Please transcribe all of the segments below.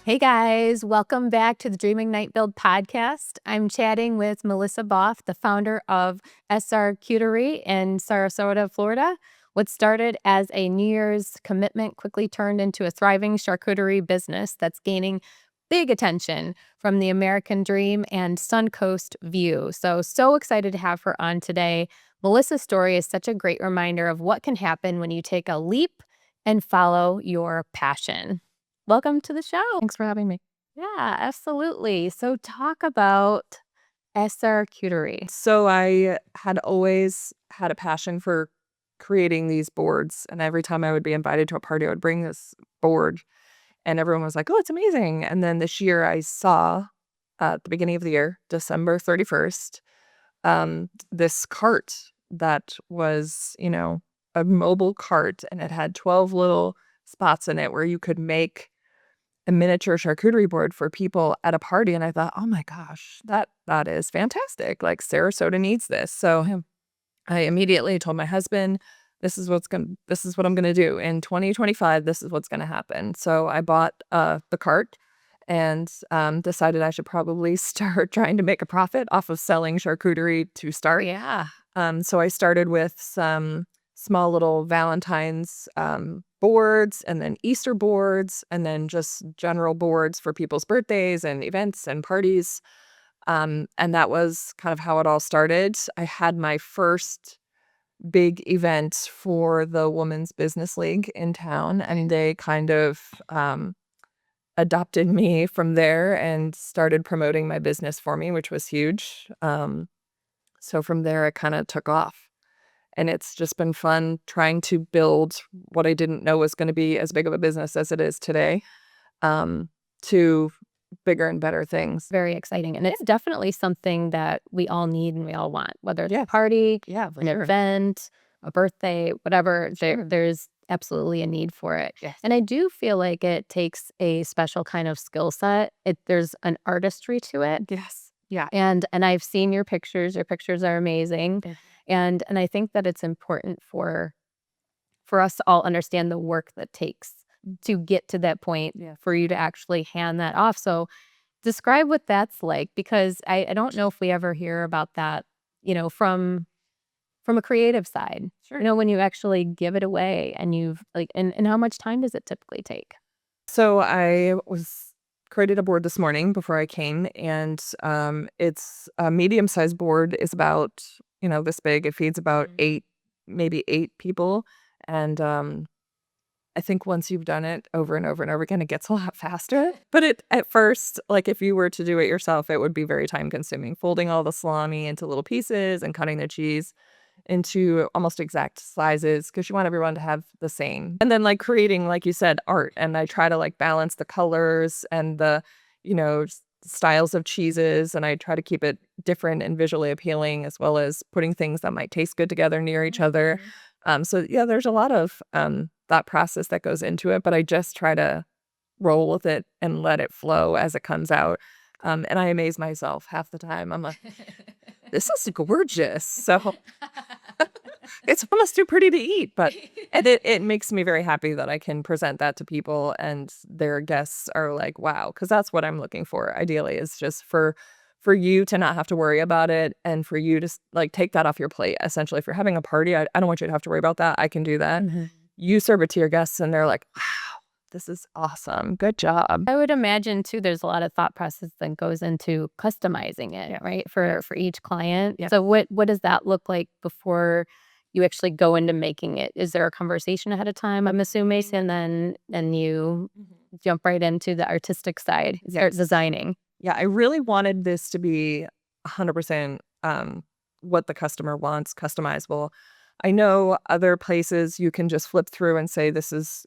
Hey guys, welcome back to the Dream.Ignite.Build podcast. I'm chatting with Melissa Boff, the founder of SRQterie in Sarasota, Florida. What started as a New Year's commitment quickly turned into a thriving charcuterie business that's gaining big attention from the American dream and Suncoast view. So excited to have her on today. Melissa's story is such a great reminder of what can happen when you take a leap and follow your passion. Welcome to the show. Thanks for having me. Yeah, absolutely. So talk about SRQterie. So I had always had a passion for creating these boards, and every time I would be invited to a party, I would bring this board, and everyone was like, "Oh, it's amazing!" And then this year, I saw at the beginning of the year, December 31st, this cart that was, a mobile cart, and it had 12 little spots in it where you could make a miniature charcuterie board for people at a party, and I thought, "Oh my gosh, that is fantastic. Like Sarasota needs this." So I immediately told my husband, this is what I'm gonna do. In 2025, this is what's gonna happen. So I bought the cart and decided I should probably start trying to make a profit off of selling charcuterie to start. Yeah. So I started with some small little Valentine's boards, and then Easter boards, and then just general boards for people's birthdays and events and parties. And that was kind of how it all started. I had my first big event for the Women's Business League in town, and they kind of adopted me from there and started promoting my business for me, which was huge. So from there, it kind of took off. And it's just been fun trying to build what I didn't know was going to be as big of a business as it is today, to bigger and better things. Very exciting. And it's definitely something that we all need and we all want, whether it's a Yeah. party, Yeah, for an sure. event, a birthday, whatever, Sure. there's absolutely a need for it. Yes. And I do feel like it takes a special kind of skill set. There's an artistry to it. Yes. Yeah. And I've seen your pictures. Your pictures are amazing. Mhm. And I think that it's important for us to all understand the work that takes to get to that point Yeah. for you to actually hand that off. So describe what that's like, because I don't know if we ever hear about that, from a creative side. Sure. When you actually give it away and you've like, and how much time does it typically take? So I created a board this morning before I came, and it's a medium-sized board. Is about, this big. It feeds about maybe eight people. And I think once you've done it over and over and over again, it gets a lot faster. But at first, like if you were to do it yourself, it would be very time consuming. Folding all the salami into little pieces and cutting the cheese into almost exact sizes because you want everyone to have the same. And then like creating, like you said, art. And I try to like balance the colors and the, styles of cheeses. And I try to keep it different and visually appealing, as well as putting things that might taste good together near each other. So yeah, there's a lot of thought process that goes into it, but I just try to roll with it and let it flow as it comes out. And I amaze myself half the time. I'm like, this is gorgeous. So it's almost too pretty to eat, but and it makes me very happy that I can present that to people and their guests are like, wow, because that's what I'm looking for. Ideally, is just for you to not have to worry about it, and for you to like take that off your plate. Essentially, if you're having a party, I don't want you to have to worry about that. I can do that. You serve it to your guests, and they're like, wow, this is awesome. Good job. I would imagine too, there's a lot of thought process that goes into customizing it, Yeah. right? For each client. Yeah. So what does that look like before you actually go into making it? Is there a conversation ahead of time, I'm assuming, and then you jump right into the artistic side, start Yes. designing? Yeah, I really wanted this to be 100% what the customer wants, customizable. I know other places you can just flip through and say, this is,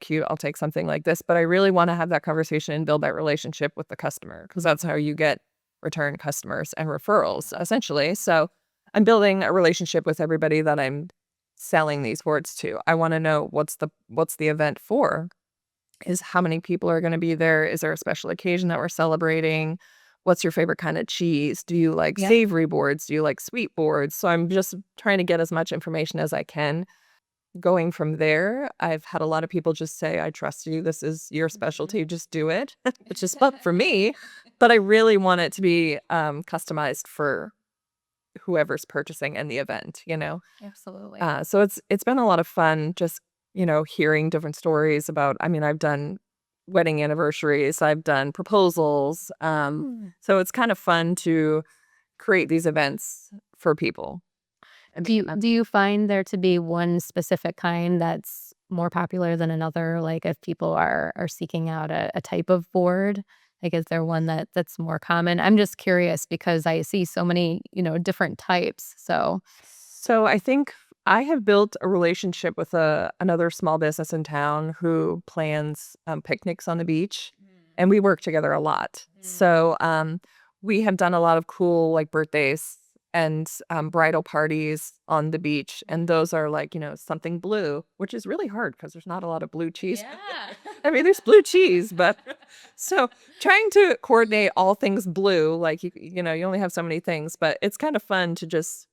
cute. I'll take something like this. But I really want to have that conversation and build that relationship with the customer, because that's how you get return customers and referrals, essentially. So I'm building a relationship with everybody that I'm selling these boards to. I want to know what's the event for. Is how many people are going to be there? Is there a special occasion that we're celebrating? What's your favorite kind of cheese? Do you like Yeah. savory boards? Do you like sweet boards? So I'm just trying to get as much information as I can going from there, I've had a lot of people just say, I trust you. This is your specialty. Just do it, which is fun for me. But I really want it to be customized for whoever's purchasing in the event, Absolutely. So it's been a lot of fun just, hearing different stories about, I mean, I've done wedding anniversaries, I've done proposals. So it's kind of fun to create these events for people. Do you find there to be one specific kind that's more popular than another? Like if people are seeking out a type of board, like is there one that's more common? I'm just curious because I see so many, different types. So I think I have built a relationship with another small business in town who plans picnics on the beach, and we work together a lot. So we have done a lot of cool like birthdays and bridal parties on the beach, and those are like something blue, which is really hard because there's not a lot of blue cheese. I mean, there's blue cheese, but so trying to coordinate all things blue, like you only have so many things, but it's kind of fun to just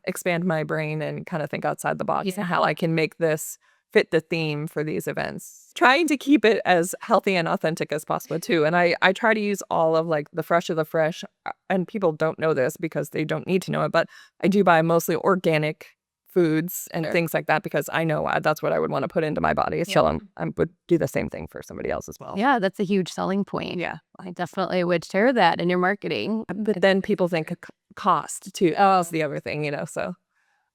expand my brain and kind of think outside the box and how I can make this fit the theme for these events. Trying to keep it as healthy and authentic as possible too. And I try to use all of like the fresh of the fresh. And people don't know this because they don't need to know it, but I do buy mostly organic foods and things like that because I know that's what I would want to put into my body. So I would do the same thing for somebody else as well. Yeah, that's a huge selling point. Yeah. I definitely would share that in your marketing. But then people think cost too. Oh, is the other thing, So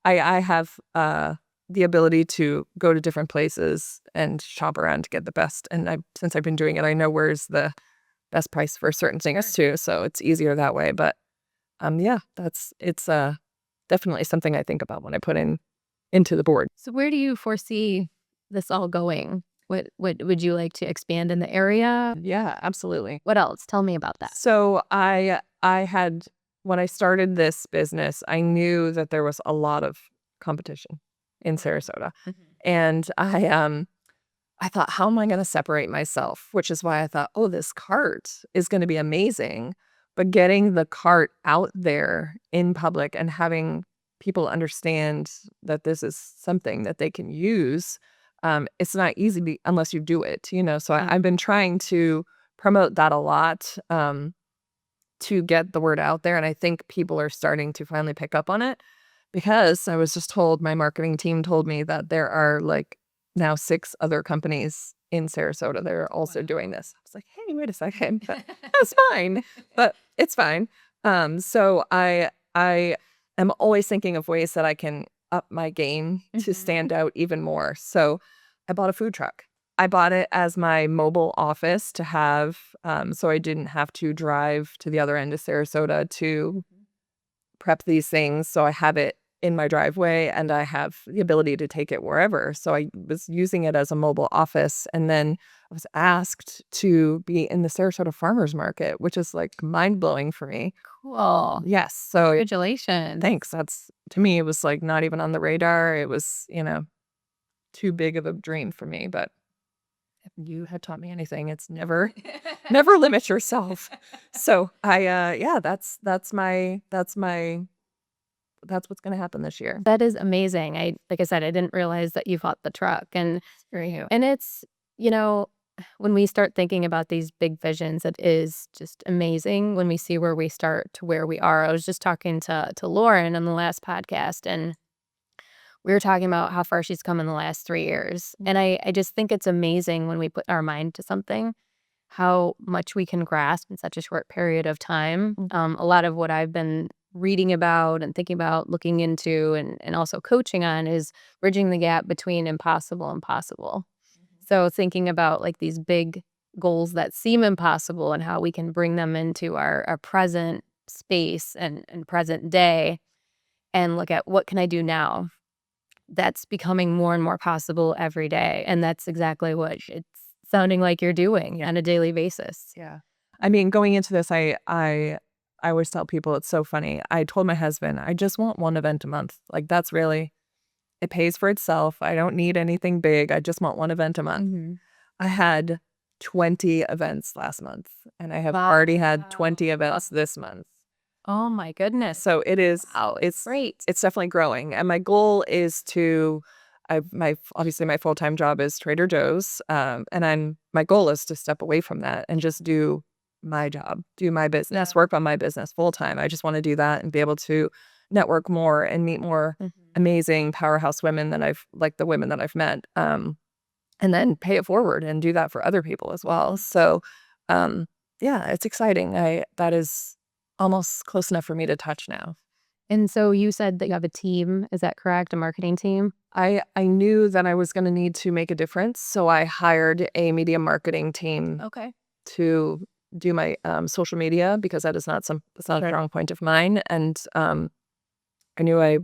I have the ability to go to different places and shop around to get the best. And since I've been doing it, I know where's the best price for certain things too. So it's easier that way. But yeah, it's definitely something I think about when I put into the board. So where do you foresee this all going? What would you like to expand in the area? Yeah, absolutely. What else? Tell me about that. So I had, when I started this business, I knew that there was a lot of competition in Sarasota. And I thought, how am I going to separate myself? Which is why I thought, oh, this cart is going to be amazing. But getting the cart out there in public and having people understand that this is something that they can use, it's not easy unless you do it, So I've been trying to promote that a lot to get the word out there. And I think people are starting to finally pick up on it because I was just told, my marketing team told me that there are like now 6 other companies in Sarasota that are also doing this. I was like, hey, wait a second. But that's fine. But it's fine. So I am always thinking of ways that I can up my game to stand out even more. So I bought a food truck. I bought it as my mobile office to have, so I didn't have to drive to the other end of Sarasota to prep these things. So I have it in my driveway and I have the ability to take it wherever. So I was using it as a mobile office. And then I was asked to be in the Sarasota Farmers Market, which is like mind-blowing for me. Cool. Yes. So Congratulations. thanks. That's, to me, it was like not even on the radar. It was, too big of a dream for me. But if you had taught me anything, it's never limit yourself. So that's what's going to happen this year. That is amazing. Like I said, I didn't realize that you bought the truck, and it's when we start thinking about these big visions, it is just amazing when we see where we start to where we are. I was just talking to Lauren on the last podcast, and we were talking about how far she's come in the last 3 years. And I just think it's amazing when we put our mind to something, how much we can grasp in such a short period of time. A lot of what I've been reading about and thinking about, looking into, and also coaching on is bridging the gap between impossible and possible. So thinking about like these big goals that seem impossible and how we can bring them into our present space and present day and look at what can I do now? That's becoming more and more possible every day. And that's exactly what it's sounding like you're doing on a daily basis. Yeah. I mean, going into this, I always tell people it's so funny. I told my husband, I just want one event a month. Like that's really, it pays for itself. I don't need anything big. I just want one event a month. I had 20 events last month and I have already had 20 events this month. Oh my goodness. So it is, it's great. It's definitely growing. And my goal is to obviously my full-time job is Trader Joe's, and my goal is to step away from that and just do my job, do my business, work on my business full-time. I just want to do that and be able to network more and meet more amazing powerhouse women like the women that I've met, and then pay it forward and do that for other people as well. So, yeah, it's exciting. That is almost close enough for me to touch now. And so you said that you have a team, is that correct? A marketing team? I knew that I was going to need to make a difference, so I hired a media marketing team Okay. to do my social media, because that's not a strong point of mine, and I knew I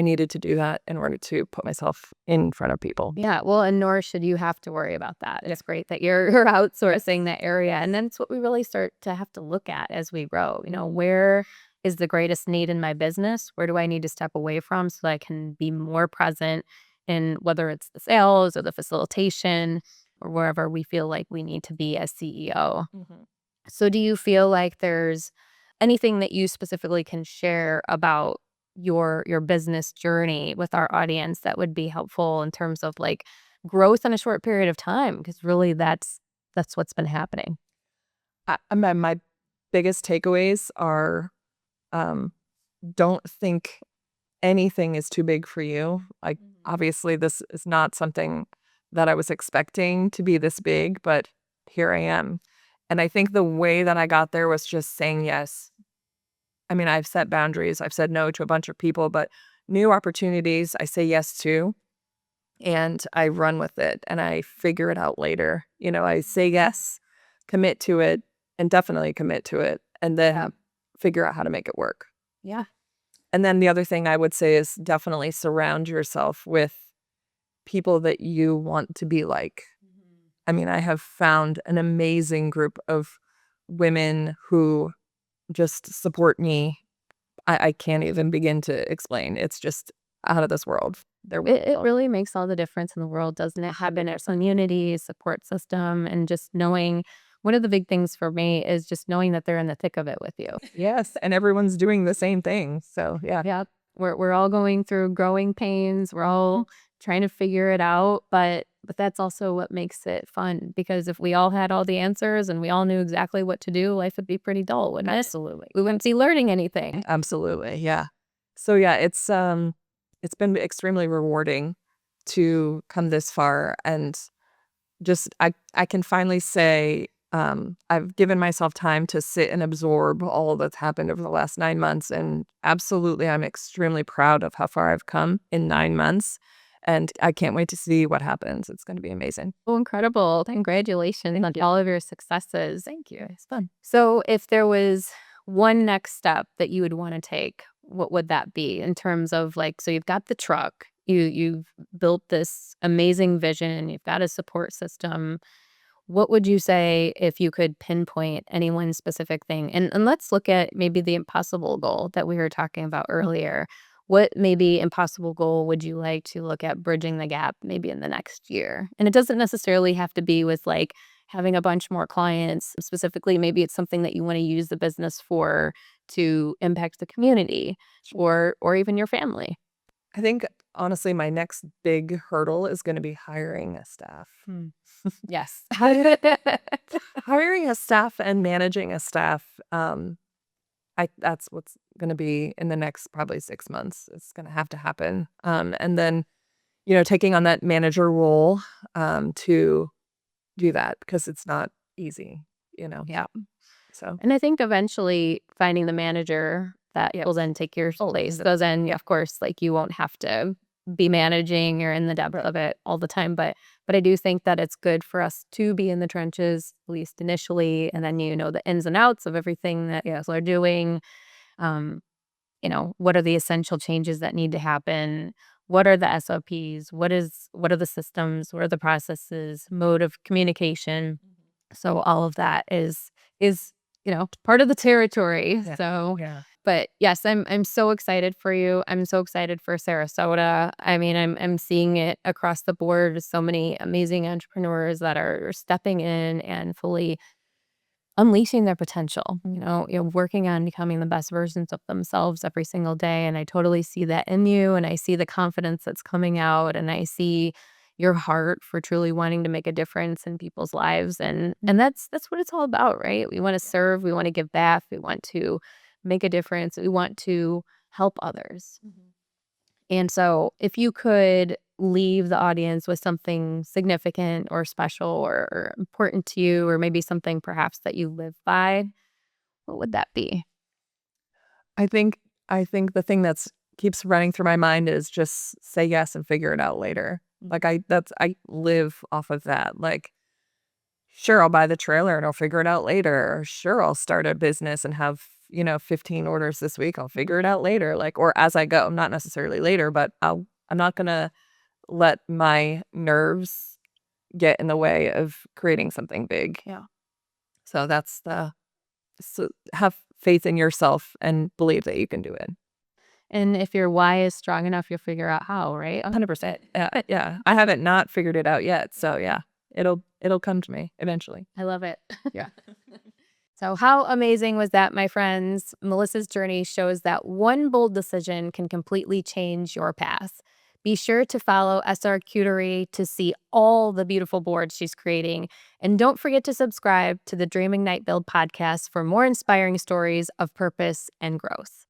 needed to do that in order to put myself in front of people. Yeah, well, and nor should you have to worry about that. It's great that you're outsourcing that area. And then it's what we really start to have to look at as we grow. Where is the greatest need in my business? Where do I need to step away from so that I can be more present in whether it's the sales or the facilitation or wherever we feel like we need to be as CEO? So do you feel like there's anything that you specifically can share about your business journey with our audience that would be helpful in terms of like growth in a short period of time? Because really that's what's been happening. My biggest takeaways are, don't think anything is too big for you. Like, obviously this is not something that I was expecting to be this big, but here I am. And I think the way that I got there was just saying yes. I mean, I've set boundaries. I've said no to a bunch of people, but new opportunities I say yes to, and I run with it and I figure it out later. I say yes, commit to it, and definitely commit to it, and then figure out how to make it work. Yeah. And then the other thing I would say is definitely surround yourself with people that you want to be like. I mean, I have found an amazing group of women who just support me. I can't even begin to explain. It's just out of this world. It really makes all the difference in the world, doesn't it? Having a community support system and just knowing one of the big things for me is just knowing that they're in the thick of it with you. Yes, and everyone's doing the same thing. So yeah. Yeah. We're all going through growing pains. We're all trying to figure it out, but that's also what makes it fun, because if we all had all the answers and we all knew exactly what to do, life would be pretty dull, wouldn't it? Absolutely. We wouldn't be learning anything. Absolutely. Yeah. So yeah, it's been extremely rewarding to come this far, and just I can finally say, I've given myself time to sit and absorb all that's happened over the last 9 months, and absolutely I'm extremely proud of how far I've come in 9 months, and I can't wait to see what happens. It's going to be amazing. Well, incredible. Congratulations on all of your successes. Thank you. It's fun. So if there was one next step that you would want to take, what would that be in terms of like, so you've got the truck, you've built this amazing vision, you've got a support system. What would you say if you could pinpoint any one specific thing? And let's look at maybe the impossible goal that we were talking about earlier. What maybe impossible goal would you like to look at bridging the gap maybe in the next year? And it doesn't necessarily have to be with like having a bunch more clients. Specifically, maybe it's something that you want to use the business for to impact the community or even your family. I think honestly my next big hurdle is going to be hiring a staff. Yes. Hiring a staff and managing a staff. That's what's going to be in the next probably 6 months. It's going to have to happen. And then, taking on that manager role, to do that, because it's not easy, Yeah. So, And I think eventually finding the manager that will then take your place. So then, of course, like you won't have to be managing or in the depth of it all the time. But I do think that it's good for us to be in the trenches, at least initially, and then the ins and outs of everything that people are doing. What are the essential changes that need to happen? What are the SOPs? What are the systems? What are the processes? Mode of communication? So all of that is part of the territory. Yeah. So yeah. but yes, I'm so excited for you. I'm so excited for Sarasota. I mean, I'm seeing it across the board. So many amazing entrepreneurs that are stepping in and fully unleashing their potential, working on becoming the best versions of themselves every single day. And I totally see that in you. And I see the confidence that's coming out. And I see your heart for truly wanting to make a difference in people's lives. And that's what it's all about, right? We want to serve, we want to give back, we want to make a difference, we want to help others. And so if you could leave the audience with something significant or special or important to you, or maybe something perhaps that you live by, what would that be? I think the thing that's keeps running through my mind is just say yes and figure it out later. Like I live off of that. Like, sure, I'll buy the trailer and I'll figure it out later. Or sure, I'll start a business and have, 15 orders this week. I'll figure it out later. Like, or as I go, not necessarily later, but I'm not gonna let my nerves get in the way of creating something big. Yeah. So so have faith in yourself and believe that you can do it. And if your why is strong enough, you'll figure out how, right? 100%. Yeah. I haven't not figured it out yet. So yeah, it'll come to me eventually. I love it. Yeah. So how amazing was that, my friends? Melissa's journey shows that one bold decision can completely change your path. Be sure to follow SRQterie to see all the beautiful boards she's creating. And don't forget to subscribe to the Dream.Ignite.Build podcast for more inspiring stories of purpose and growth.